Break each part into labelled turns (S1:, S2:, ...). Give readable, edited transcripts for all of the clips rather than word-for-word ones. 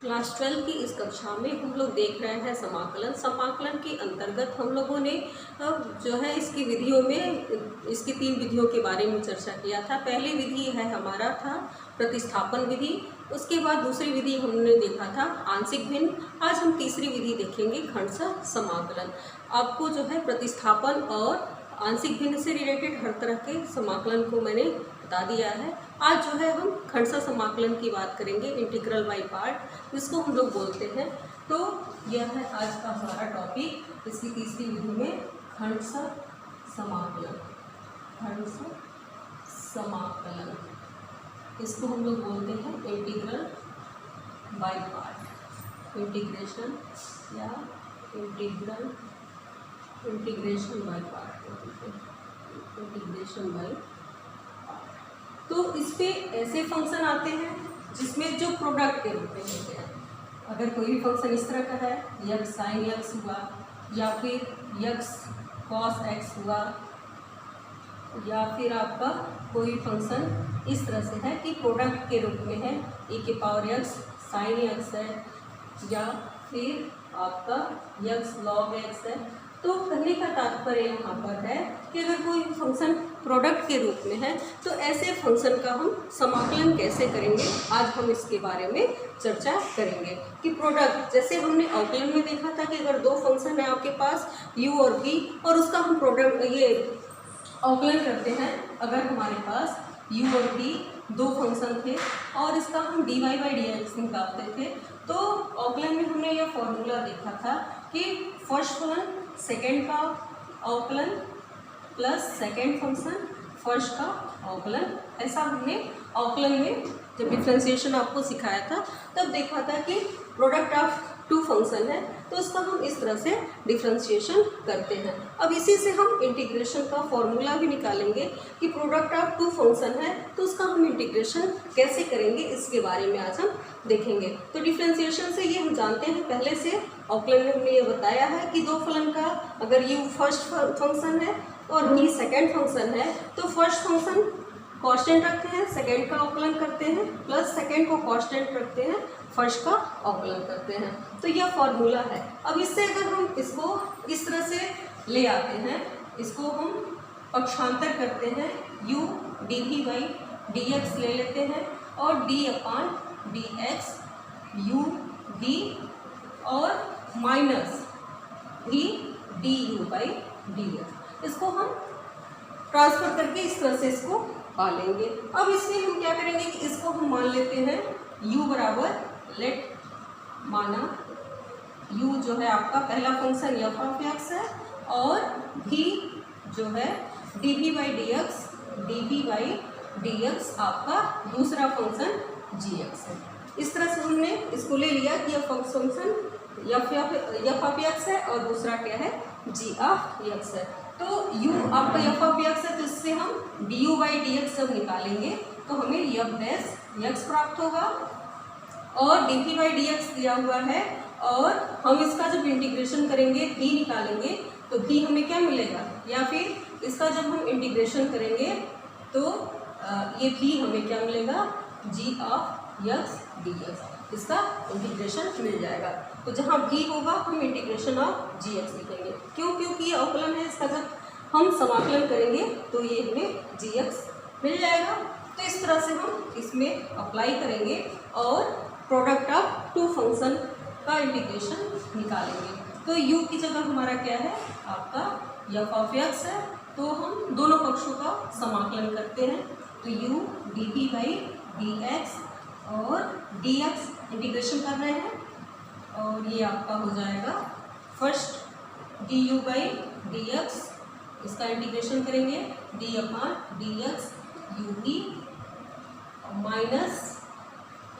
S1: Class 12 की इस कक्षा में हम लोग देख रहे हैं समाकलन। समाकलन के अंतर्गत हम लोगों ने अब जो है इसकी विधियों में इसकी 3 विधियों के बारे में चर्चा किया था। पहली विधि है हमारा था प्रतिस्थापन विधि, उसके बाद दूसरी विधि हमने देखा था आंशिक भिन्न। आज हम तीसरी विधि देखेंगे खंडशः समाकलन। आपको जो है प्रतिस्थापन और आंशिक भिन्न से रिलेटेड हर तरह के समाकलन को मैंने बता दिया है। आज जो है हम खंडशः समाकलन की बात करेंगे, इंटीग्रल बाय पार्ट जिसको हम लोग बोलते हैं। तो यह है आज का हमारा टॉपिक। इसकी तीसरी विधि में खंडशः समाकलन, खंडशः समाकलन इसको हम लोग बोलते हैं इंटीग्रल बाय पार्ट, इंटीग्रेशन या integration by part, integration by part. तो इस पे ऐसे फंक्शन आते हैं जिसमें जो प्रोडक्ट के रूप में होते हैं। अगर कोई भी फंक्शन इस तरह का है, यक्स साइन यक्स हुआ, या फिर यक्स कॉस एक्स हुआ, या फिर आपका कोई फंक्शन इस तरह से है कि प्रोडक्ट के रूप में है, e के पावर एक्स साइन एक्स है, या फिर आपका यक्स लॉग एक्स है। तो कहने का तात्पर्य यहाँ पर है कि अगर कोई फंक्शन प्रोडक्ट के रूप में है तो ऐसे फंक्शन का हम समाकलन कैसे करेंगे, आज हम इसके बारे में चर्चा करेंगे कि प्रोडक्ट, जैसे हमने अवकलन में देखा था कि अगर दो फंक्शन है आपके पास u और v और उसका हम प्रोडक्ट ये अवकलन करते हैं। अगर हमारे पास u और v दो फंक्शन थे और इसका हम dy बाई dx निकालते थे, तो अवकलन में हमने यह फॉर्मूला देखा था कि फर्स्ट फलन सेकेंड का अवकलन प्लस सेकेंड फंक्शन फर्स्ट का अवकलन। ऐसा हमने अवकलन में जब डिफ्रेंशिएशन आपको सिखाया था तब देखा था कि प्रोडक्ट ऑफ टू फंक्शन है तो उसका हम इस तरह से डिफ्रेंशिएशन करते हैं। अब इसी से हम इंटीग्रेशन का फॉर्मूला भी निकालेंगे कि प्रोडक्ट ऑफ टू फंक्शन है तो उसका हम इंटीग्रेशन कैसे करेंगे, इसके बारे में आज हम देखेंगे। तो डिफ्रेंशिएशन से ये हम जानते हैं पहले से, अवकलन में हमने ये बताया है कि दो फलन का अगर u फर्स्ट फंक्शन है और v सेकेंड फंक्शन है तो फर्स्ट फंक्शन कांस्टेंट रखते हैं, सेकेंड का अवकलन करते हैं, प्लस सेकेंड को कांस्टेंट रखते हैं, फर्स्ट का अवकलन करते हैं। तो यह फॉर्मूला है। अब इससे अगर हम इसको इस तरह से ले आते हैं, इसको हम पक्षांतर करते हैं, u dv बाई dx ले लेते हैं और d अपान dx u v और minus v du by dx, इसको हम ट्रांसफर करके इस तरह से इसको पा लेंगे। अब इसमें हम क्या करेंगे कि इसको हम मान लेते हैं u बराबर, लेट माना u जो है आपका पहला फंक्शन f ऑफ x है और v जो है dv बाई dx आपका दूसरा फंक्शन gx है। इस तरह से हमने इसको ले लिया कि यह फंक्शन f ऑफ x है और दूसरा क्या है g ऑफ x है। तो u आपका f ऑफ x है तो इससे हम du बाई dx जब निकालेंगे तो हमें f डैश x प्राप्त होगा और dv बाई dx दिया हुआ है और हम इसका जब इंटीग्रेशन करेंगे v निकालेंगे तो v हमें क्या मिलेगा, या फिर इसका जब हम इंटीग्रेशन करेंगे तो ये v हमें क्या मिलेगा, g ऑफ x dx, इसका इंटीग्रेशन मिल जाएगा। तो जहाँ v होगा हम इंटीग्रेशन ऑफ gx लिखेंगे। क्यों? क्योंकि ये अवकलन है, इसका जब हम समाकलन करेंगे तो ये हमें gx मिल जाएगा। तो इस तरह से हम इसमें अप्लाई करेंगे और प्रोडक्ट ऑफ टू फंक्शन का इंटीग्रेशन निकालेंगे। तो u की जगह हमारा क्या है, आपका f ऑफ x है, तो हम दोनों पक्षों का समाकलन करते हैं। तो u dv बाई dx और dx इंटीग्रेशन कर रहे हैं और ये आपका हो जाएगा फर्स्ट du बाई dx, इसका इंटीग्रेशन करेंगे d upon dx u minus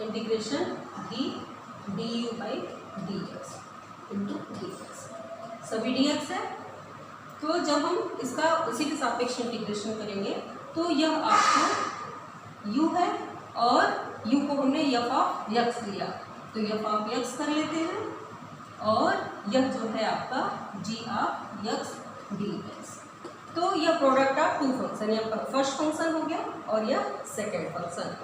S1: integration d du by dx into dx, सभी dx है। तो जब हम इसका उसी के सापेक्ष इंटीग्रेशन करेंगे तो यह आपको u है और u को हमने f ऑफ x लिया तो f ऑफ x कर लेते हैं और यह जो है आपका g ऑफ x dx। तो यह प्रोडक्ट ऑफ टू फंक्शन, यह फर्स्ट फंक्शन हो गया और यह सेकेंड फंक्शन।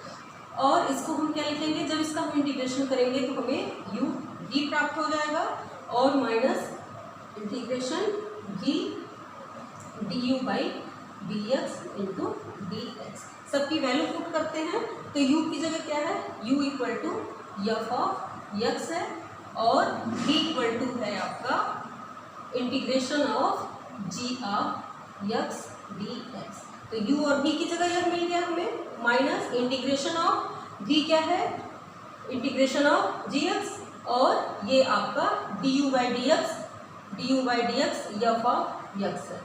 S1: और इसको हम क्या लिखेंगे, जब इसका हम इंटीग्रेशन करेंगे तो हमें u d प्राप्त हो जाएगा और minus integration v du by dx into dx। सबकी वैल्यू पुट करते हैं तो u की जगह क्या है, u equal to f of x है और d इक्वल टू है आपका integration of g of x dx। तो u और v की जगह यह मिल गया हमें, माइनस इंटीग्रेशन ऑफ v क्या है, इंटीग्रेशन ऑफ gx और ये आपका du by dx F of x है,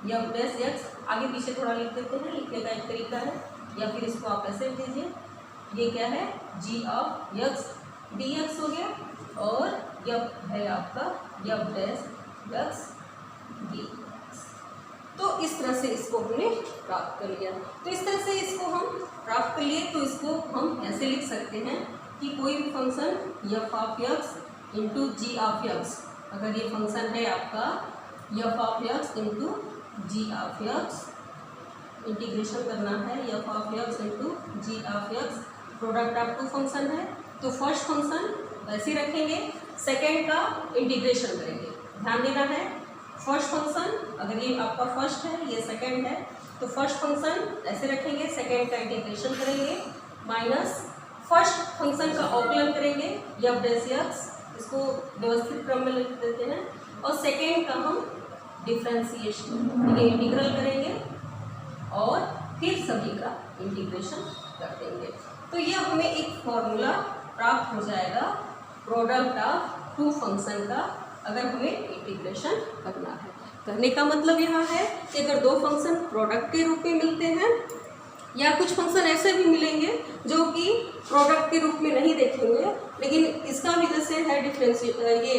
S1: एफ प्लस x। आगे पीछे थोड़ा लिख देते हैं, लिखने का एक तरीका है, या फिर इसको आप ऐसे लिख दीजिए, ये क्या है g ऑफ x dx हो गया और यह है आपका एफ प्लस x dx। तो इस तरह से इसको हमने प्राप्त कर लिया। तो इस तरह से इसको हम प्राप्त कर लिए, तो इसको हम ऐसे लिख सकते हैं कि कोई भी function f of x into g of x, अगर ये फंक्शन है आपका f of x into g of x, integration करना है f of x into g of x, product of two function है, तो फर्स्ट फंक्शन वैसे रखेंगे, सेकेंड का इंटीग्रेशन करेंगे। ध्यान देना है, फर्स्ट फंक्शन अगर ये आपका फर्स्ट है, ये सेकेंड है, तो फर्स्ट फंक्शन ऐसे रखेंगे, सेकेंड का इंटीग्रेशन करेंगे, माइनस फर्स्ट फंक्शन का अवकलन करेंगे एफ डैश एक्स, इसको व्यवस्थित क्रम में लिख देते हैं, और सेकेंड का हम डिफ्रेंसिएशन ये इंटीग्रल करेंगे और फिर सभी का इंटीग्रेशन कर देंगे। तो यह हमें एक फॉर्मूला प्राप्त हो जाएगा प्रोडक्ट ऑफ टू फंक्शन का, अगर हमें इंटीग्रेशन करना है। करने का मतलब यहाँ है कि अगर दो फंक्शन प्रोडक्ट के रूप में मिलते हैं, या कुछ फंक्शन ऐसे भी मिलेंगे जो कि प्रोडक्ट के रूप में नहीं देखेंगे, लेकिन इसका भी जैसे है ये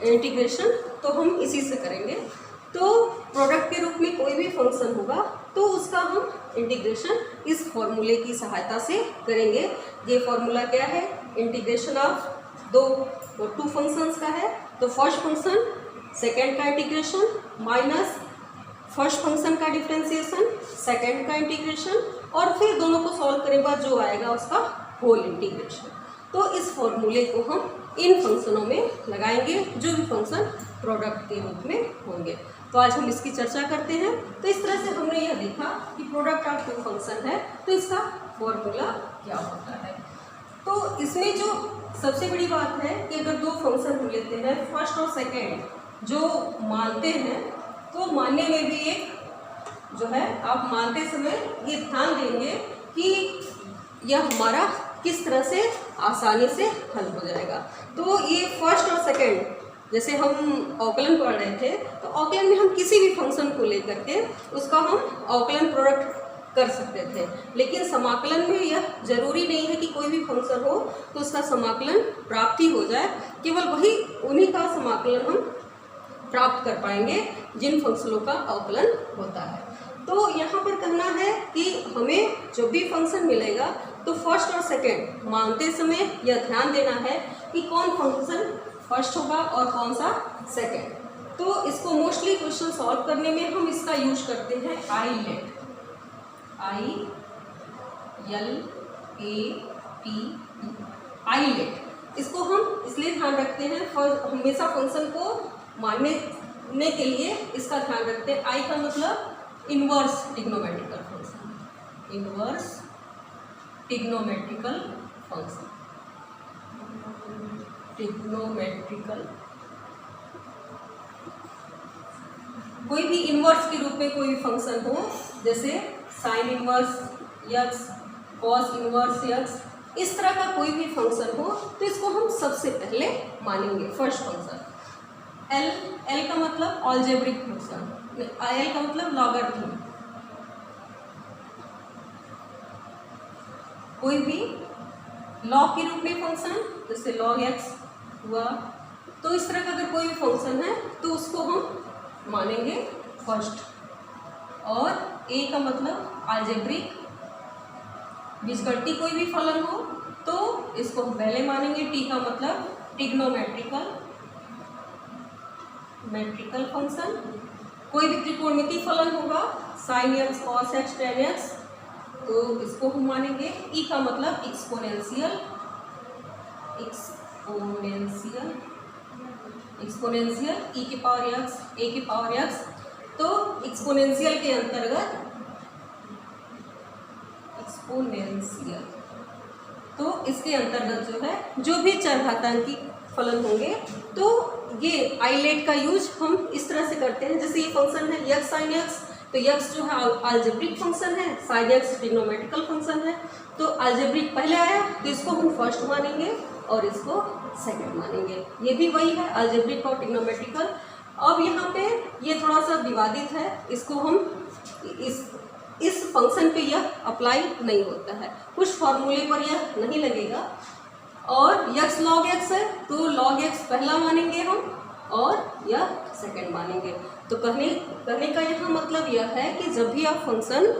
S1: इंटीग्रेशन, तो हम इसी से करेंगे। तो प्रोडक्ट के रूप में कोई भी फंक्शन होगा तो उसका हम इंटीग्रेशन इस फॉर्मूले की सहायता से करेंगे। ये फॉर्मूला क्या है, इंटीग्रेशन ऑफ टू फंक्शंस का है, तो फर्स्ट फंक्शन सेकेंड का इंटीग्रेशन माइनस फर्स्ट फंक्शन का डिफ्रेंसिएशन सेकेंड का इंटीग्रेशन, और फिर दोनों को सॉल्व करने के बाद जो आएगा उसका होल इंटीग्रेशन। तो इस फॉर्मूले को हम इन फंक्शनों में लगाएंगे जो भी फंक्शन प्रोडक्ट के रूप में होंगे। तो आज हम इसकी चर्चा करते हैं। तो इस तरह से हमने यह देखा कि प्रोडक्ट ऑफ टू फंक्शन है तो इसका फॉर्मूला क्या होता है। तो इसमें जो सबसे बड़ी बात है कि अगर दो फंक्शन हम लेते हैं, फर्स्ट और सेकेंड जो मानते हैं, तो मानने में भी एक जो है आप मानते समय ये ध्यान देंगे कि यह हमारा किस तरह से आसानी से हल हो जाएगा। तो ये फर्स्ट और सेकेंड जैसे हम अवकलन पढ़ रहे थे, तो अवकलन में हम किसी भी फंक्शन को लेकर के उसका हम अवकलन प्रोडक्ट कर सकते थे, लेकिन समाकलन में यह जरूरी नहीं है कि कोई भी फंक्शन हो तो उसका समाकलन प्राप्ति हो जाए। केवल वही उन्हीं का समाकलन हम प्राप्त कर पाएंगे जिन फंक्शनों का अवकलन होता है। तो यहाँ पर कहना है कि हमें जब भी फंक्शन मिलेगा तो फर्स्ट और सेकेंड मानते समय यह ध्यान देना है कि कौन फंक्शन फर्स्ट होगा और कौन सा सेकेंड। तो इसको मोस्टली क्वेश्चन सॉल्व करने में हम इसका यूज करते हैं आईलेट, ILAT, आईलेट। इसको हम इसलिए ध्यान रखते हैं, हमेशा फंक्शन को मानने के लिए इसका ध्यान रखते हैं। आई का मतलब inverse trigonometrical function, inverse trigonometrical function, trigonometrical, कोई भी इनवर्स के रूप में कोई भी फंक्शन हो, जैसे sign inverse x, cos inverse x, इस तरह का कोई भी फंक्शन हो तो इसको हम सबसे पहले मानेंगे फर्स्ट फंक्शन। एल का मतलब अलजेब्रिक फंक्शन, एल का मतलब लॉगरिथम, कोई भी लॉग के रूप में फंक्शन जैसे लॉग एक्स हुआ, तो इस तरह का अगर कोई भी फंक्शन है तो उसको हम मानेंगे फर्स्ट। और ए का मतलब अलजेब्रिक, बीजगणितीय कोई भी फलन हो तो इसको हम पहले मानेंगे। टी का मतलब ट्रिग्नोमेट्रिकल, मेट्रिकल फंक्शन, कोई भी त्रिकोणमितीय फलन होगा sine x, cos x, ten x, तो इसको हम मानेंगे। ई का मतलब एक्सपोनेंशियल, एक्सपोनेंशियल ई की पावर एक्स, ए की पावर एक्स। तो एक्सपोनेंशियल के अंतर्गत, एक्सपोनेंशियल तो इसके अंतर्गत जो है जो भी चरघातांकी फलन होंगे, तो ये आइलेट का यूज हम इस तरह से करते हैं। जैसे ये फंक्शन है यक्स साइन एक्स, तो यक्स जो है अलजेब्रिक फंक्शन है, साइन एक्स ट्रिग्नोमेट्रिकल फंक्शन है। तो अलजेब्रिक पहले आया तो इसको हम फर्स्ट मानेंगे और इसको सेकंड मानेंगे। ये भी वही है, अलजेब्रिक और ट्रिग्नोमेट्रिकल। अब यहाँ पे ये थोड़ा सा विवादित है, इसको हम इस फंक्शन पे यह अप्लाई नहीं होता है, कुछ फॉर्मूले पर यह नहीं लगेगा। और यक्स लॉग एक्स है तो लॉग एक्स पहला मानेंगे हम और यह सेकंड मानेंगे। तो कहने का यहाँ मतलब यह है कि जब भी आप फंक्शन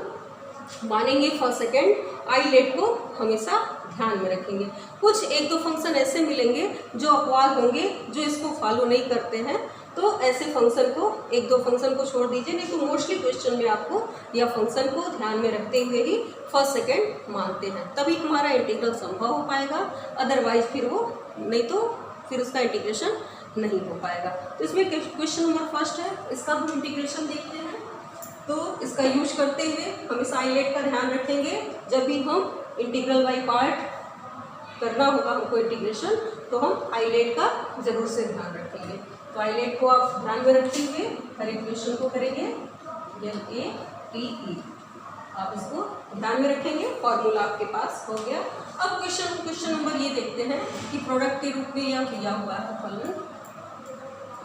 S1: मानेंगे फर्स्ट सेकंड, आइलेट को हमेशा ध्यान में रखेंगे। कुछ एक दो फंक्शन ऐसे मिलेंगे जो अपवाद होंगे, जो इसको फॉलो नहीं करते हैं, तो ऐसे फंक्शन को, एक दो फंक्शन को छोड़ दीजिए, नहीं तो मोस्टली क्वेश्चन में आपको यह फंक्शन को ध्यान में रखते हुए ही फर्स्ट सेकंड मानते हैं, तभी हमारा इंटीग्रल संभव हो पाएगा। अदरवाइज फिर वो नहीं, तो फिर उसका इंटीग्रेशन नहीं हो पाएगा। तो इसमें क्वेश्चन नंबर फर्स्ट है, इसका हम इंटीग्रेशन देखते हैं। तो इसका यूज करते हुए हम इस आइलेट का ध्यान रखेंगे। जब भी हम इंटीग्रल बाई पार्ट करना होगा हमको इंटीग्रेशन, तो हम आइलेट का जरूर से ध्यान रखेंगे। तो आइलेट को आप ध्यान में रखते हुए हर इक्वेशन को करेंगे LATE, आप इसको ध्यान में रखेंगे। फॉर्मूला आपके पास हो गया। अब क्वेश्चन नंबर ये देखते हैं कि प्रोडक्ट के रूप में यह दिया हुआ है फलन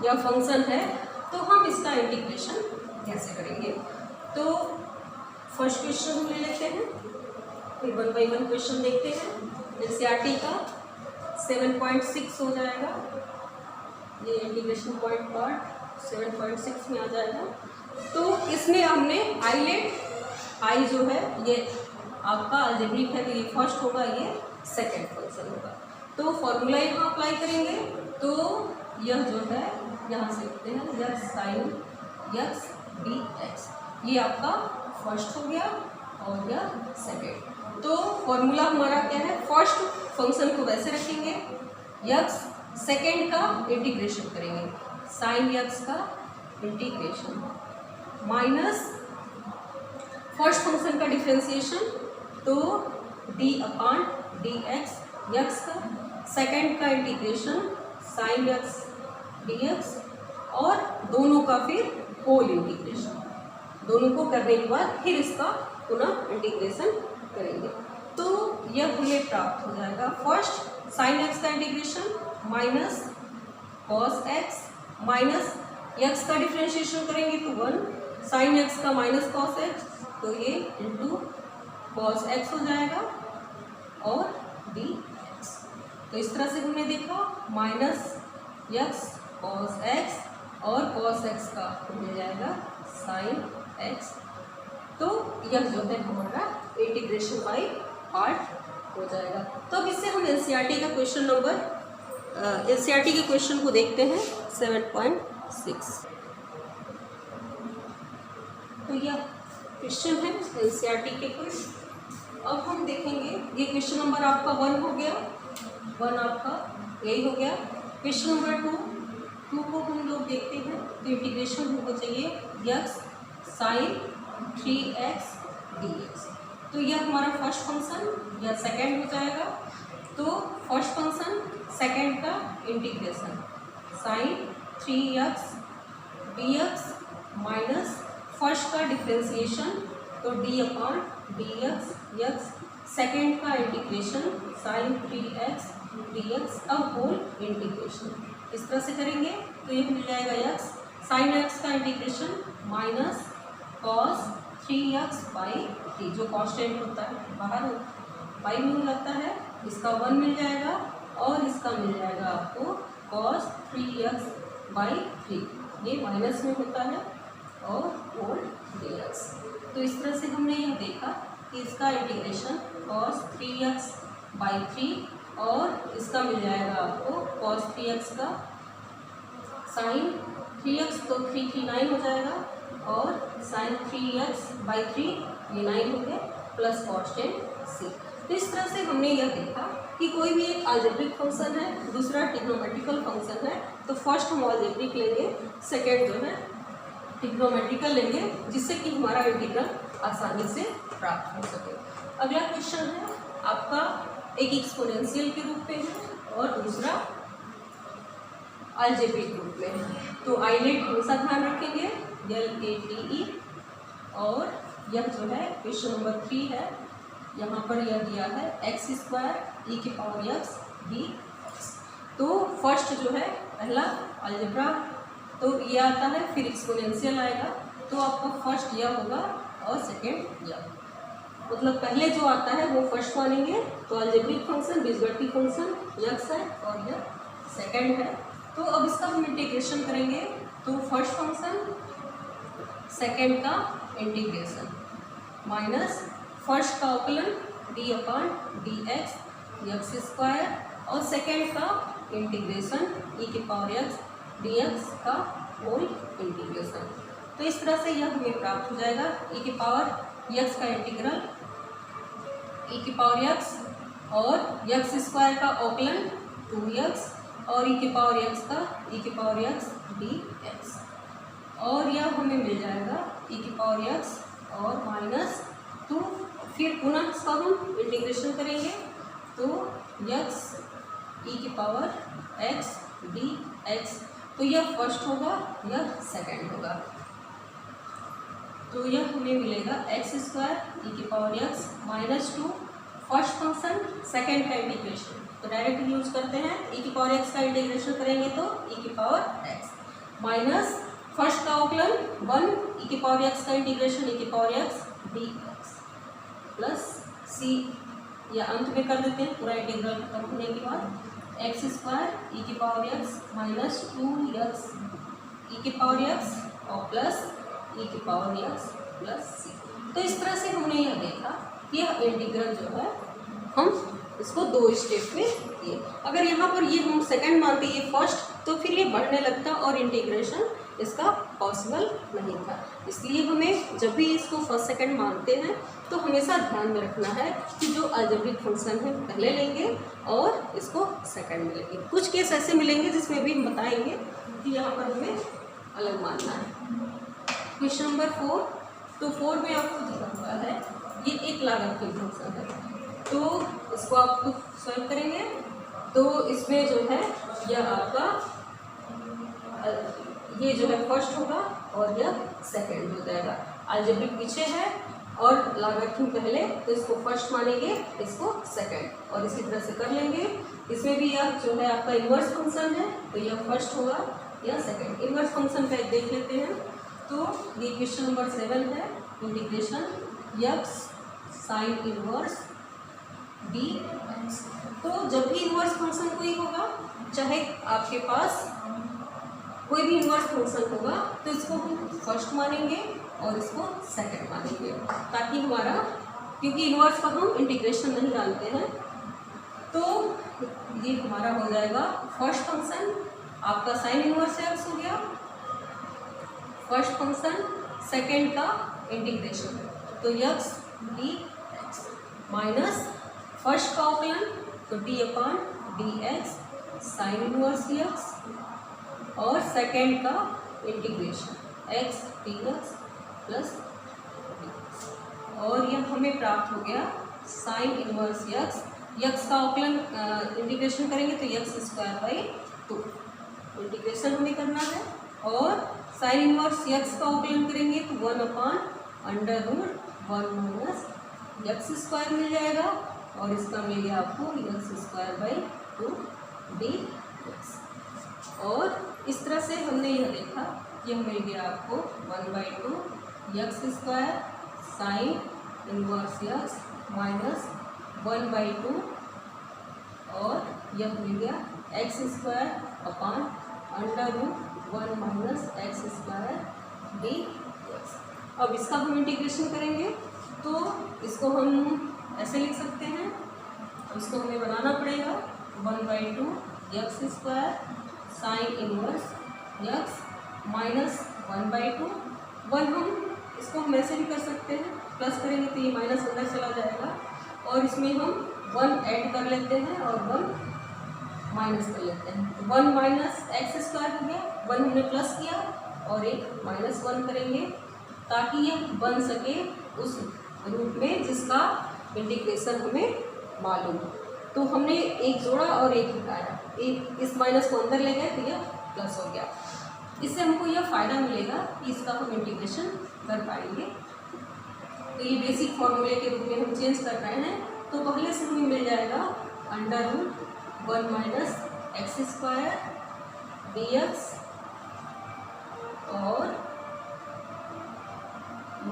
S1: या फंक्शन है, तो हम इसका इंटीग्रेशन कैसे करेंगे। तो फर्स्ट क्वेश्चन हम ले लेते हैं, फिर 1 बाई 1 क्वेश्चन देखते हैं। NCERT का 7.6 हो जाएगा, ये इंटीग्रेशन पॉइंट पार्ट 7.6 में आ जाएगा। तो इसमें हमने आइलेट, आई जो है ये आपका अलजेब्रिक है, तो ये फर्स्ट होगा, ये सेकंड फंक्शन होगा। तो फॉर्मूला यहाँ अप्लाई करेंगे, तो यह जो है यहाँ से लिखते हैं यक्स साइन यक्स dx, ये आपका फर्स्ट हो गया और यह सेकंड। तो फॉर्मूला हमारा क्या है, फर्स्ट फंक्शन को वैसे रखेंगे, यक्स, सेकेंड का इंटीग्रेशन करेंगे, साइन यक्स का इंटीग्रेशन माइनस फर्स्ट फंक्शन का डिफ्रेंसिएशन, तो d/dx यक्स का, सेकेंड का इंटीग्रेशन साइन यक्स dx, और दोनों का फिर होल इंटीग्रेशन। दोनों को करने के बाद फिर इसका पुनः इंटीग्रेशन करेंगे। तो यह हमें प्राप्त हो जाएगा, फर्स्ट साइन एक्स का integration minus cos x, minus x का डिफ्रेंशिएशन करेंगे तो 1 साइन एक्स का माइनस कॉस एक्स, तो ये इंटू कॉस एक्स हो जाएगा और डी एक्स। तो इस तरह से हमने देखा माइनस एक्स कॉस एक्स और कॉस एक्स का मिल जाएगा साइन एक्स। तो यह जो है हमारा इंटीग्रेशन बाई पार्ट हो जाएगा। तो अब इससे हम NCERT का क्वेश्चन नंबर, NCERT के क्वेश्चन को देखते हैं 7.6। तो यह क्वेश्चन है NCERT के क्वेश्चन। अब हम देखेंगे, ये क्वेश्चन नंबर आपका 1 हो गया, 1 आपका यही हो गया। क्वेश्चन नंबर 2 को हम लोग देखते हैं, तो इंटीग्रेशन होना चाहिए यक्स साइन 3x dx। तो यह हमारा फर्स्ट फंक्शन या सेकंड हो जाएगा। तो फर्स्ट फंक्शन सेकंड का integration sine 3x dx minus first का डिफ्रेंसिएशन, तो d/dx यक्स, सेकंड का इंटीग्रेशन साइन 3x dx, अब होल इंटीग्रेशन इस तरह से करेंगे तो ये मिल जाएगा यक्स साइन एक्स का integration minus cos 3x by 3, जो कॉन्स्टेंट होता है बाहर बाई में लगता है, इसका 1 मिल जाएगा और इसका मिल जाएगा आपको कॉस 3x बाई 3, ये माइनस में होता है और होल dx। तो इस तरह से हमने यह देखा कि इसका इंटीग्रेशन कॉस 3x बाई 3 और इसका मिल जाएगा आपको कॉस 3x का साइन 3x, तो 3 9 हो जाएगा और साइन 3x बाई 3, ये 9 हो गया। प्लस कॉन्स्टेंट सी। तो इस तरह से हमने यह देखा कि कोई भी एक अलजेब्रिक फंक्शन है, दूसरा ट्रिग्नोमेट्रिकल फंक्शन है, तो फर्स्ट हम अलजेब्रिक लेंगे, सेकेंड जो है ट्रिग्नोमेट्रिकल लेंगे, जिससे कि हमारा इंटीग्रल आसानी से प्राप्त हो सके। अगला क्वेश्चन है आपका, एक एक्सपोनेंशियल के रूप में है और दूसरा अलजेब्रिक रूप में है। तो आईलेट हमेशा ध्यान रखेंगे, LATE। और यह जो है क्वेश्चन नंबर 3 है, यहाँ पर यह दिया है x² e⁻x dx। तो फर्स्ट जो है पहला अलजेब्रा तो ये आता है, फिर एक्सपोनेंशियल आएगा, तो आपका फर्स्ट यह होगा और सेकेंड यह, मतलब पहले जो आता है वो फर्स्ट मानेंगे। तो अलजेब्रिक फंक्शन बीजगणितीय फंक्शन x है और यह सेकेंड है। तो अब इसका हम इंटीग्रेशन करेंगे, तो फर्स्ट फंक्शन सेकेंड का इंटीग्रेशन माइनस फर्स्ट का अवकलन d/dx x² और सेकेंड का इंटीग्रेशन e⁻x dx का होल इंटीग्रेशन। तो इस तरह से यह हमें प्राप्त हो जाएगा e⁻x का इंटीग्रल e⁻x और x² का अवकलन 2x और e⁻x का e⁻x dx। और यह हमें मिल जाएगा e⁻x और माइनस 2, फिर पुनः इसका हम इंटीग्रेशन करेंगे, तो x e⁻x dx। तो यह फर्स्ट होगा, यह सेकेंड होगा, तो यह हमें मिलेगा x² e⁻x minus 2 first function second का इंटीग्रेशन। तो डायरेक्ट यूज करते हैं, e⁻x का इंटीग्रेशन करेंगे तो e⁻x माइनस फर्स्ट का अवकलन 1 e⁻x का integration e⁻x dx plus c, या अंत में कर देते हैं पूरा इंटीग्रल खत्म होने के बाद, x² e⁻x minus 2x e⁻x और प्लस e⁻x प्लस c। तो इस तरह से हमने यह देखा कि यह इंटीग्रल जो है हम इसको 2 स्टेप में किए। अगर यहाँ पर ये हम सेकंड मानते ये फर्स्ट, तो फिर ये बढ़ने लगता और इंटीग्रेशन इसका पॉसिबल नहीं था। इसलिए हमें जब भी इसको फर्स्ट सेकंड मानते हैं तो हमेशा ध्यान में रखना है कि जो अलजेब्रिक फंक्शन है पहले लेंगे और इसको सेकंड में लेंगे। कुछ केस ऐसे मिलेंगे जिसमें भी हम बताएंगे कि यहाँ पर हमें अलग मानना है। क्वेश्चन नंबर 4, तो 4 में आपको दिया हुआ है ये एक लागत फंक्शन है, तो इसको आप खुद सॉल्व करेंगे। तो इसमें जो है यह आपका ये जो है फर्स्ट होगा और यह सेकंड हो जाएगा। अलजेब्रिक पीछे है और लॉगरिथम पहले, तो इसको फर्स्ट मानेंगे, इसको सेकंड, और इसी तरह से कर लेंगे। इसमें भी यह जो है आपका इन्वर्स फंक्शन है, तो यह फर्स्ट होगा, यह सेकंड। इन्वर्स फंक्शन का देख लेते हैं, तो ये क्वेश्चन नंबर 7 है, integration x sine inverse dx। तो जब भी इन्वर्स फंक्शन कोई होगा, चाहे आपके पास कोई भी इन्वर्स फंक्शन होगा, तो इसको हम फर्स्ट मानेंगे और इसको सेकंड मानेंगे, ताकि हमारा, क्योंकि इन्वर्स का हम इंटीग्रेशन नहीं जानते हैं, तो ये हमारा हो जाएगा फर्स्ट फंक्शन आपका साइन इन्वर्स x हो गया, फर्स्ट फंक्शन सेकंड का इंटीग्रेशन, तो x dx माइनस फर्स्ट का अवकलन, तो d/dx साइन इनवर्स x और सेकेंड का integration x dx plus dx। और यह हमें प्राप्त हो गया साइन इनवर्स x का अवकलन इंटीग्रेशन करेंगे तो x²/2 इंटीग्रेशन हमें करना है, और साइन इनवर्स x का अवकलन करेंगे तो 1/√1 - x² मिल जाएगा, और इसका मिल गया आपको x²/2 dx। और इस तरह से हमने यह देखा, यह मिल गया आपको 1/2 x² sine inverse x minus 1/2, और यह मिल गया x²/√1 - x² dx। अब इसका हम इंटीग्रेशन करेंगे, तो इसको हम ऐसे लिख सकते हैं, इसको हमें बनाना पड़ेगा 1/2 x² sine inverse x minus 1/2, 1 हम इसको हम ऐसे भी कर सकते हैं प्लस करेंगे तो ये माइनस अंदर चला जाएगा, और इसमें हम 1 ऐड कर लेते हैं और 1 माइनस कर लेते हैं। 1 माइनस एक्स स्क्वायर हो गया, 1 हमने प्लस किया और एक माइनस 1 करेंगे ताकि यह बन सके उस रूप में जिसका इंटीग्रेशन हमें मालूम। तो हमने एक जोड़ा और एक हटाया, एक इस माइनस को अंदर ले गए तो यह प्लस हो गया। इससे हमको यह फ़ायदा मिलेगा कि इसका हम इंटीग्रेशन कर पाएंगे। तो ये बेसिक फॉर्मूले के रूप में हम चेंज कर रहे हैं। तो पहले से हमें मिल जाएगा √1 माइनस एक्स स्क्वायर dx और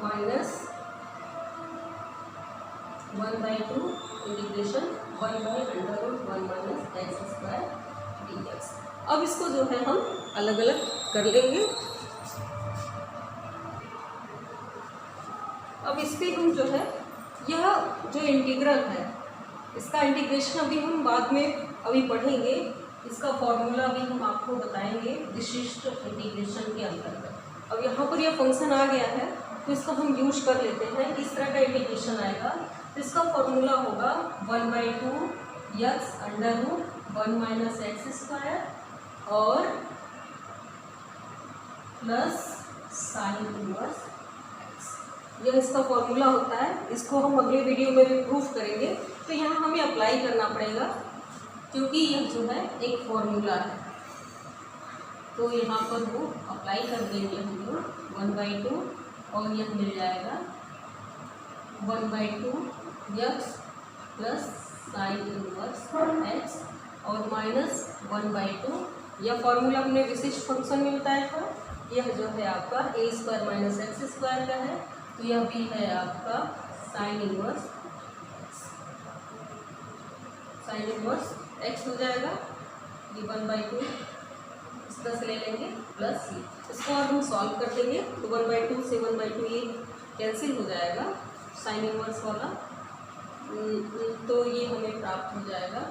S1: minus 1/2 integration 1/√1 minus x square dx। अब इसको जो है हम अलग अलग कर लेंगे। अब इस पर हम जो है यह जो इंटीग्रल है इसका इंटीग्रेशन अभी हम बाद में अभी पढ़ेंगे। इसका फॉर्मूला भी हम आपको बताएंगे विशिष्ट इंटीग्रेशन के अंतर्गत। अब यहाँ पर यह फंक्शन आ गया है तो इसको हम यूज कर लेते हैं। इस तरह का इंटीग्रेशन आएगा तो इसका फॉर्मूला होगा 1/2 x √1 माइनस एक्स स्क्वायर और प्लस साइन इनवर्स एक्स। यह इसका फॉर्मूला होता है। इसको हम अगले वीडियो में भी प्रूफ करेंगे। तो यहाँ हमें अप्लाई करना पड़ेगा क्योंकि यह जो है एक फॉर्मूला है। तो यहाँ पर वो अप्लाई कर देंगे हम लोग 1/2 और यह मिल जाएगा 1/2 x plus sign inverse x और माइनस 1/2। यह फॉर्मूला हमने विशिष्ट फंक्शन में बताया था। यह जो है आपका a² माइनस एक्स स्क्वायर का है। तो यह भी है आपका साइन इनवर्स एक्स हो जाएगा। ये 1/2 इस तरह से ले लेंगे प्लस सी। इसको और हम सॉल्व कर देंगे तो 1/2 से 1/2 ये कैंसिल हो जाएगा साइन इनवर्स वाला। तो ये हमें प्राप्त हो जाएगा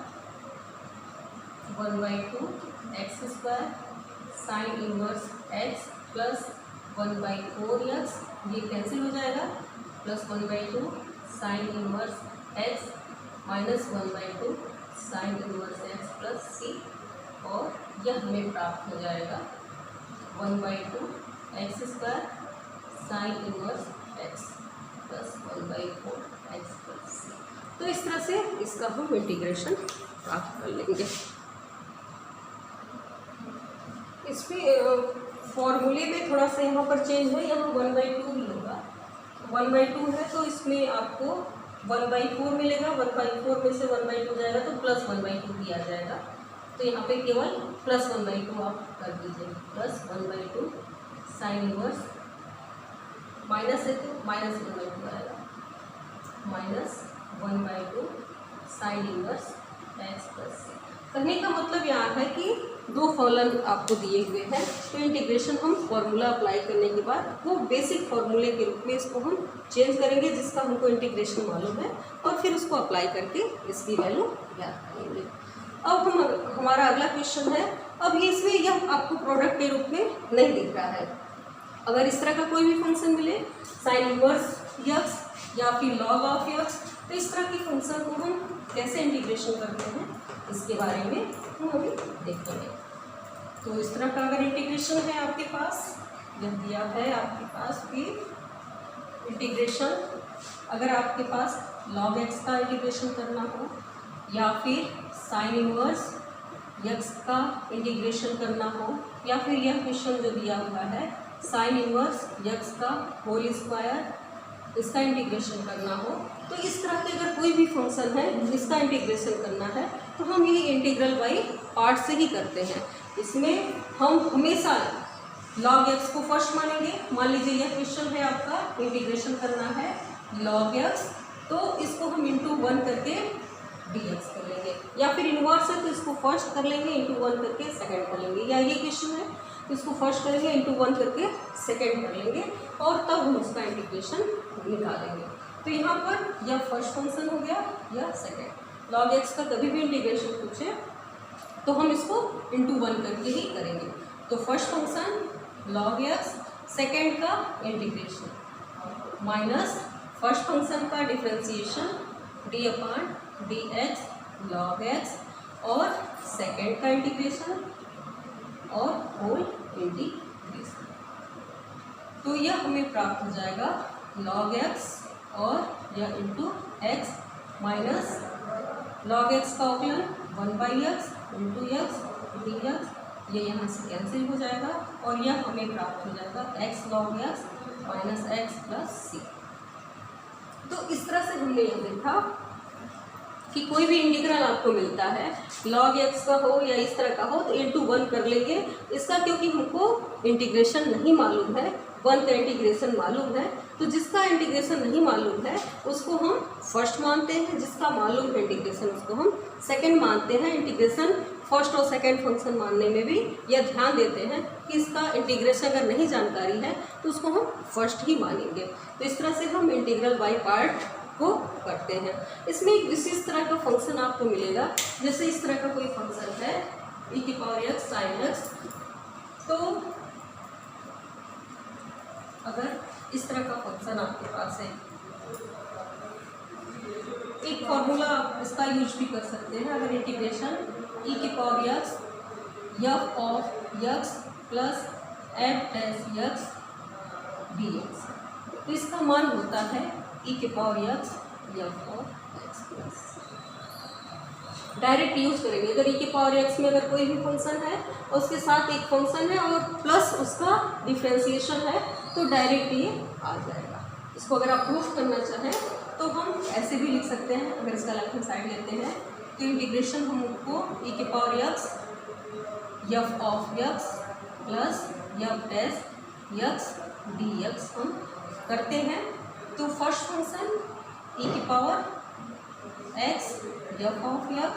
S1: 1/2 x square sine inverse x plus 1/4 x, ये कैंसिल हो जाएगा, plus 1/2 sine inverse x minus 1/2 sine inverse x plus C. और यह हमें प्राप्त हो जाएगा 1/2 x square sine inverse x plus 1/4 x plus C. तो इस तरह से इसका हम इंटीग्रेशन प्राप्त कर लेंगे। इसमें फॉर्मूले में थोड़ा सा यहाँ पर चेंज है, यहाँ 1/2 ही होगा। 1/2 है तो इसमें आपको 1/4 मिलेगा। 1/4 में से 1/2 जाएगा तो प्लस 1/2 भी आ जाएगा। तो यहाँ पे केवल प्लस 1/2 आप कर दीजिए, प्लस 1/2 साइन इनवर्स माइनस है तो माइनस 1/2 आएगा, minus 1/2 sine inverse x plus C. करने का मतलब यहाँ है कि दो फॉर्मूला आपको दिए हुए हैं तो इंटीग्रेशन हम फॉर्मूला अप्लाई करने के बाद वो बेसिक फॉर्मूले के रूप में इसको हम चेंज करेंगे जिसका हमको इंटीग्रेशन मालूम है और फिर उसको अप्लाई करके इसकी वैल्यू ज्ञात करेंगे। अब हमारा अगला क्वेश्चन है। अब इसमें यह आपको प्रोडक्ट के रूप में नहीं दिख रहा है। अगर इस तरह का कोई भी फंक्शन मिले साइन इनवर्स यक्स या फिर लॉग ऑफ यक्स, तो इस तरह की फंक्शन को हम कैसे इंटीग्रेशन करते हैं इसके बारे में हम अभी देखते हैं। तो इस तरह का अगर इंटीग्रेशन है आपके पास, यह दिया है आपके पास कि इंटीग्रेशन अगर आपके पास लॉग एक्स का इंटीग्रेशन करना हो या फिर साइन इनवर्स यक्स का इंटीग्रेशन करना हो या फिर यह क्वेश्चन जो दिया हुआ है साइन इनवर्स यक्स का होल स्क्वायर इसका इंटीग्रेशन करना हो, तो इस तरह के अगर कोई भी फंक्शन है जिसका इंटीग्रेशन करना है तो हम ये इंटीग्रल बाई पार्ट से ही करते हैं। इसमें हम हमेशा लॉग एक्स को फर्स्ट मानेंगे। मान लीजिए यह क्वेश्चन है आपका इंटीग्रेशन करना है लॉग एक्स, तो इसको हम इंटू 1 करके dx कर लेंगे, या फिर इनवर्स है तो इसको फर्स्ट कर लेंगे इंटू 1 करके सेकंड कर लेंगे, या ये क्वेश्चन है तो इसको फर्स्ट करेंगे इंटू 1 करके सेकंड कर लेंगे और तब हम उसका इंटीग्रेशन निकालेंगे। तो यहाँ पर यह फर्स्ट फंक्शन हो गया, यह सेकंड। लॉग एक्स का कभी भी इंटीग्रेशन पूछे तो हम इसको इंटू 1 करके ही करेंगे। तो first function log x, second का इंटीग्रेशन माइनस फर्स्ट फंक्शन का differentiation D upon D x log x और सेकेंड का इंटीग्रेशन और होल इंटीग्रेशन। तो यह हमें प्राप्त हो जाएगा log x और यह into x minus log x का अवकलन 1/x into x D x, ये यहाँ से कैंसिल हो जाएगा और यह हमें प्राप्त हो जाएगा x log x minus x plus C. तो इस तरह से हमने यह देखा कि कोई भी इंटीग्रल आपको मिलता है log x का हो या इस तरह का हो तो इंटू 1 कर लेंगे इसका, क्योंकि हमको इंटीग्रेशन नहीं मालूम है, 1 का इंटीग्रेशन मालूम है। तो जिसका इंटीग्रेशन नहीं मालूम है उसको हम फर्स्ट मानते हैं, जिसका मालूम है इंटीग्रेशन उसको हम सेकंड मानते हैं। इंटीग्रेशन फर्स्ट और सेकंड फंक्शन मानने में भी यह ध्यान देते हैं कि इसका इंटीग्रेशन अगर नहीं जानकारी है तो उसको हम फर्स्ट ही मानेंगे। तो इस तरह से हम इंटीग्रल बाय पार्ट को करते हैं। इसमें एक विशेष तरह का फंक्शन आपको मिलेगा, जैसे इस तरह का कोई फंक्शन है e की पावर x sin x, तो अगर इस तरह का फंक्शन आपके पास है, एक फॉर्मूला आप इसका यूज भी कर सकते हैं। अगर इंटीग्रेशन e की power x f of x plus f dash x dx, तो इसका मान होता है e की power x f of x plus, direct use करेंगे। अगर e की पावर x में अगर कोई भी फंक्शन है और उसके साथ एक फंक्शन है और प्लस उसका डिफ्रेंसिएशन है तो डायरेक्ट ये आ जाएगा। इसको अगर आप प्रूफ करना चाहें तो हम ऐसे भी लिख सकते हैं। अगर इसका लेफ्ट हैंड साइड लेते हैं तो इंटीग्रेशन हमको e की power x f of x plus f dash x dx हम करते हैं। तो फर्स्ट फंक्शन e की power x f of x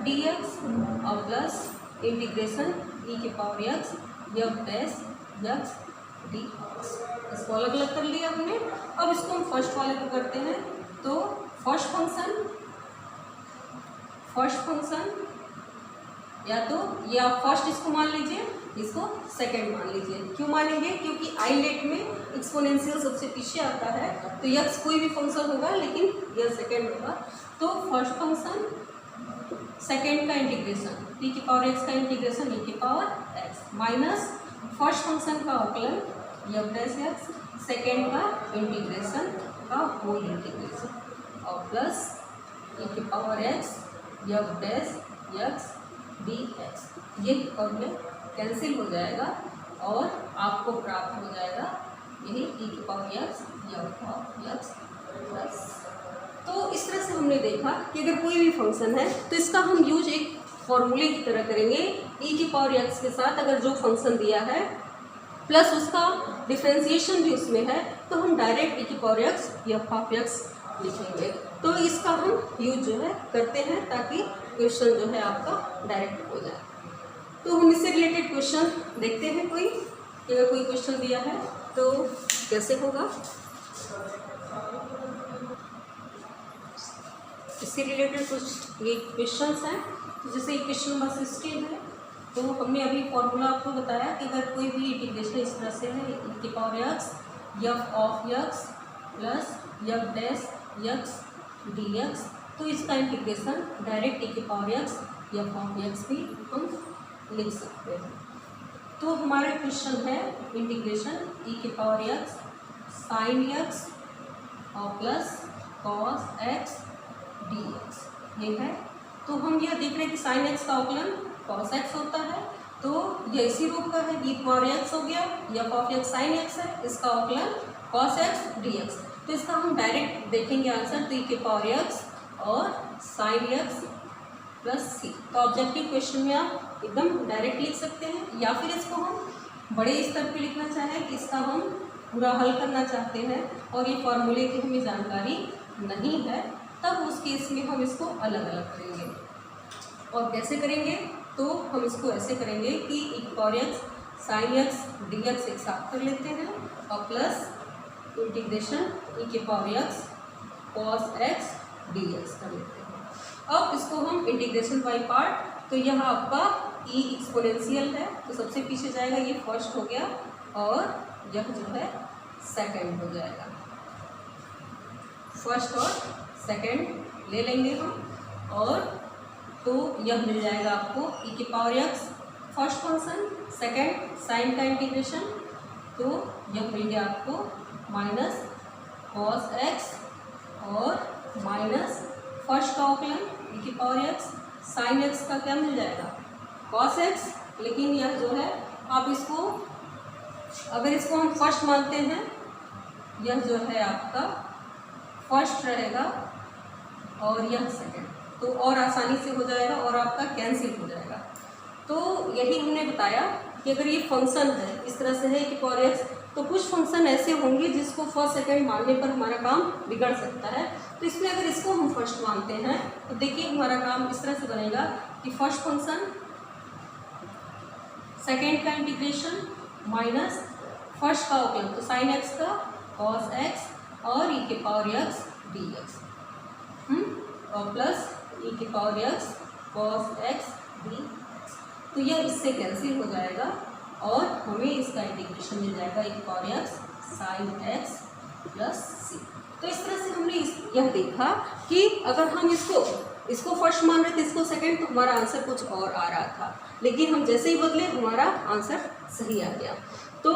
S1: dx और प्लस इंटीग्रेशन e की power x f dash x dx, इसको अलग अलग कर लिया हमने। अब इसको हम फर्स्ट वाले को करते हैं। तो फर्स्ट फंक्शन या तो ये आप फर्स्ट इसको मान लीजिए, इसको सेकंड मान लीजिए। क्यों मानेंगे? क्योंकि आईलेट में एक्सपोनेंशियल सबसे पीछे आता है, तो यह कोई भी फंक्शन होगा लेकिन यह सेकंड होगा। तो फर्स्ट फंक्शन सेकंड का इंटीग्रेशन e की पावर x का इंटीग्रेशन e की power x minus first function का अवकलन f डैश x, सेकेंड का इंटीग्रेशन का होल इंटीग्रेशन और प्लस e की power x f dash x dx, ये और में कैंसिल हो जाएगा और आपको प्राप्त हो जाएगा यही e की power x f x plus. तो इस तरह से हमने देखा कि अगर कोई भी फंक्शन है तो इसका हम यूज एक फॉर्मूले की तरह करेंगे। e की पावर x के साथ अगर जो फंक्शन दिया है प्लस उसका डिफ्रेंसिएशन भी उसमें है तो हम डायरेक्ट e की power x f of x लिखेंगे। तो इसका हम यूज जो है करते हैं ताकि क्वेश्चन जो है आपका डायरेक्ट हो जाए। तो हम इससे रिलेटेड क्वेश्चन देखते हैं। कोई अगर कोई क्वेश्चन दिया है तो कैसे होगा, इससे रिलेटेड कुछ ये क्वेश्चंस हैं। जैसे क्वेश्चन नंबर 16 है, तो हमने अभी फॉर्मूला आपको बताया कि अगर कोई भी इंटीग्रेशन इस तरह से है e की power x f of x plus f dash x dx, तो इसका इंटीग्रेशन डायरेक्ट e की power x f of x भी हम लिख सकते हैं। तो हमारा क्वेश्चन है इंटीग्रेशन e की पावर x साइन x और प्लस कॉस x dx, ये है। तो हम यह देख रहे हैं कि साइन x का अवकलन cos x होता है, तो यह इसी रूप का है e पावर x हो गया, f of x sine x है, इसका अवकलन cos x dx। तो इसका हम डायरेक्ट देखेंगे आंसर, तो e की पावर x और साइन x प्लस सी। तो ऑब्जेक्टिव क्वेश्चन में आप एकदम डायरेक्ट लिख सकते हैं, या फिर इसको हम बड़े स्तर पे लिखना चाहें कि इसका हम पूरा हल करना चाहते हैं और ये फॉर्मूले की हमें जानकारी नहीं है, तब उस केस में हम इसको अलग अलग करेंगे। और कैसे करेंगे? तो हम इसको ऐसे करेंगे कि e की power x sine x dx एक साथ कर लेते हैं और प्लस इंटीग्रेशन e की power x cos x dx कर लेते हैं। अब इसको हम इंटीग्रेशन बाय पार्ट, तो यह आपका e एक्सपोनेंशियल है तो सबसे पीछे जाएगा, ये फर्स्ट हो गया और यह जो है सेकंड हो जाएगा। फर्स्ट और सेकंड ले लेंगे हम, और तो यह मिल जाएगा आपको e की power x first function, second sine का इंटीग्रेशन, तो यह मिल गया आपको माइनस कॉस x और माइनस फर्स्ट का अवकलन e की पावर x, साइन x का क्या मिल जाएगा कॉस x, लेकिन यह जो है आप इसको अगर इसको हम फर्स्ट मानते हैं, यह जो है आपका फर्स्ट रहेगा और यह सेकंड, तो और आसानी से हो जाएगा और आपका कैंसिल हो जाएगा। तो यही हमने बताया कि अगर ये फंक्शन है इस तरह से है कि पावर एक्स, तो कुछ फंक्शन ऐसे होंगे जिसको फर्स्ट सेकंड मानने पर हमारा काम बिगड़ सकता है। तो इसमें अगर इसको हम फर्स्ट मानते हैं तो देखिए हमारा काम इस तरह से बनेगा कि फर्स्ट फंक्शन सेकेंड का इंटीग्रेशन माइनस फर्स्ट का अवकलन, तो साइन एक्स का कॉस एक्स और e के पावर एक्स डी एक्स, और प्लस e के power x cos x D x, तो यह इससे कैंसिल हो जाएगा और हमें इसका इंटीग्रेशन मिल जाएगा e के power x sine x plus C. तो इस तरह से हमने यह देखा कि अगर हम इसको फर्स्ट मान रहे थे, इसको सेकंड, तो हमारा आंसर कुछ और आ रहा था, लेकिन हम जैसे ही बदले हमारा आंसर सही आ गया। तो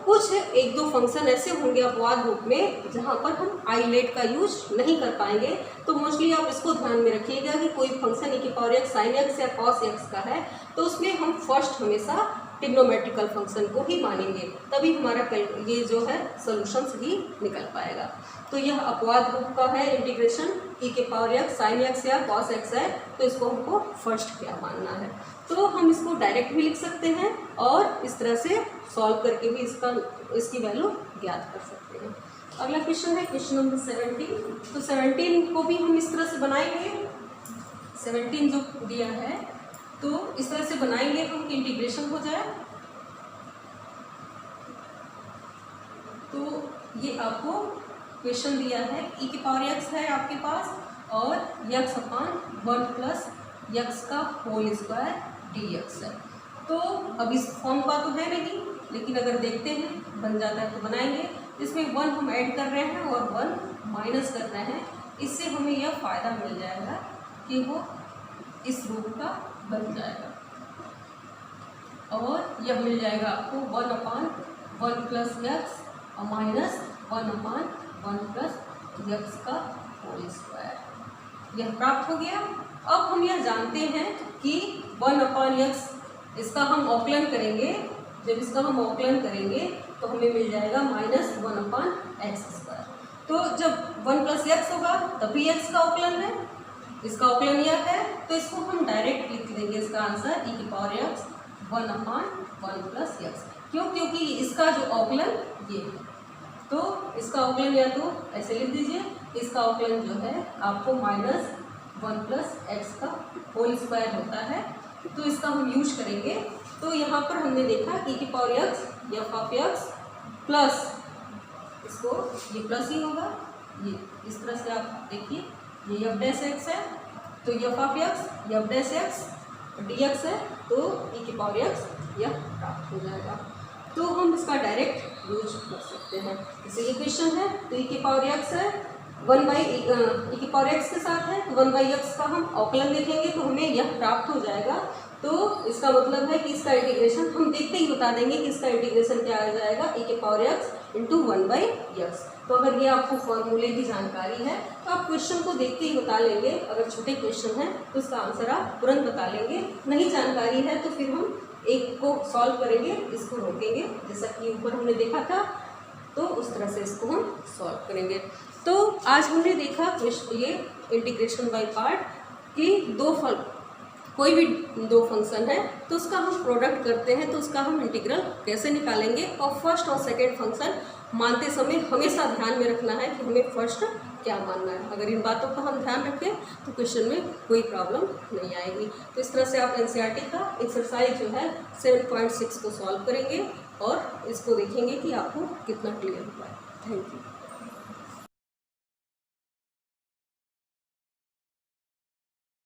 S1: कुछ एक दो फंक्शन ऐसे होंगे अपवाद रूप में जहाँ पर हम आइलेट का यूज नहीं कर पाएंगे, तो मोस्टली आप इसको ध्यान में रखिएगा कि कोई फंक्शन e की पावर एक्स साइन एक्स या कॉस एक्स का है तो उसमें हम फर्स्ट हमेशा ट्रिग्नोमेट्रिकल फंक्शन को ही मानेंगे, तभी हमारा ये जो है सोल्यूशन ही निकल पाएगा। तो यह अपवाद रूप का है इंटीग्रेशन e के पावर एक्स साइन एक्स या कॉस एक्स है, तो इसको हमको फर्स्ट क्या मानना है। तो हम इसको डायरेक्ट भी लिख सकते हैं और इस तरह से सॉल्व करके भी इसकी वैल्यू ज्ञात कर सकते हैं। अगला क्वेश्चन है क्वेश्चन नंबर 17। तो 17 को भी हम इस तरह से बनाएंगे, 17 जो दिया है तो इस तरह से बनाएंगे हम कि इंटीग्रेशन हो जाए। तो ये आपको क्वेश्चन दिया है e की पावर x है आपके पास और x अपान 1 प्लस x का होल स्क्वायर dx है। तो अब इस फॉर्म का तो है नहीं, लेकिन अगर देखते हैं बन जाता है तो बनाएंगे। इसमें 1 हम ऐड कर रहे हैं और 1 माइनस कर रहे हैं, इससे हमें यह फ़ायदा मिल जाएगा कि वो इस रूप का बन जाएगा और यह मिल जाएगा आपको 1 अपान 1 प्लस एक्स और माइनस 1 अपान 1 प्लस एक्स का होल स्क्वायर, यह प्राप्त हो गया। अब हम यह जानते हैं कि 1 अपान एक्स इसका हम अवकलन करेंगे, जब इसका हम अवकलन करेंगे तो हमें मिल जाएगा माइनस 1 अपान एक्स स्क्वायर। तो जब 1 प्लस एक्स होगा तभी एक्स का अवकलन है, इसका अवकलन यह है, तो इसको हम डायरेक्ट लिख देंगे इसका आंसर e की पावर एक्स 1 अपान 1 प्लस एक्स। क्यों? क्योंकि इसका जो अवकलन ये है, तो इसका अवकलन या तो ऐसे लिख दीजिए, इसका अवकलन जो है आपको माइनस 1 प्लस एक्स का होल स्क्वायर होता है, तो इसका हम यूज करेंगे। तो यहाँ पर हमने देखा e की power x F of x plus, इसको ये प्लस ही होगा, ये इस तरह से आप देखिए, ये एफ डैश एक्स है तो F of x F dash x D x है, तो e की पावर एक्स यह प्राप्त हो जाएगा। तो हम इसका डायरेक्ट यूज कर सकते हैं। जैसे ये क्वेश्चन है तो e की पावर एक्स है 1 बाई e की पावर एक्स के साथ है, तो 1 बाई एक्स का हम अवकलन देखेंगे तो हमें यह प्राप्त हो जाएगा। तो इसका मतलब है कि इसका इंटीग्रेशन हम देखते ही बता देंगे कि इसका इंटीग्रेशन क्या आ जाएगा e के power x into 1 by x. तो अगर ये आपको फॉर्मूले की जानकारी है तो आप क्वेश्चन को देखते ही बता लेंगे, अगर छोटे क्वेश्चन हैं तो इसका आंसर आप तुरंत बता लेंगे, नहीं जानकारी है तो फिर हम एक को सॉल्व करेंगे, इसको रोकेंगे, जैसा कि ऊपर हमने देखा था, तो उस तरह से इसको हम सॉल्व करेंगे। तो आज हमने देखा ये इंटीग्रेशन बाय पार्ट कि कोई भी दो फंक्शन है तो उसका हम प्रोडक्ट करते हैं तो उसका हम इंटीग्रल कैसे निकालेंगे, और फर्स्ट और सेकंड फंक्शन मानते समय हमेशा ध्यान में रखना है कि हमें फर्स्ट क्या मानना है। अगर इन बातों का हम ध्यान रखें तो क्वेश्चन में कोई प्रॉब्लम नहीं आएगी। तो इस तरह से आप एनसीईआरटी का एक्सरसाइज जो है 7.6 को सॉल्व करेंगे और इसको देखेंगे कि आपको कितना क्लियर हुआ है। Thank you.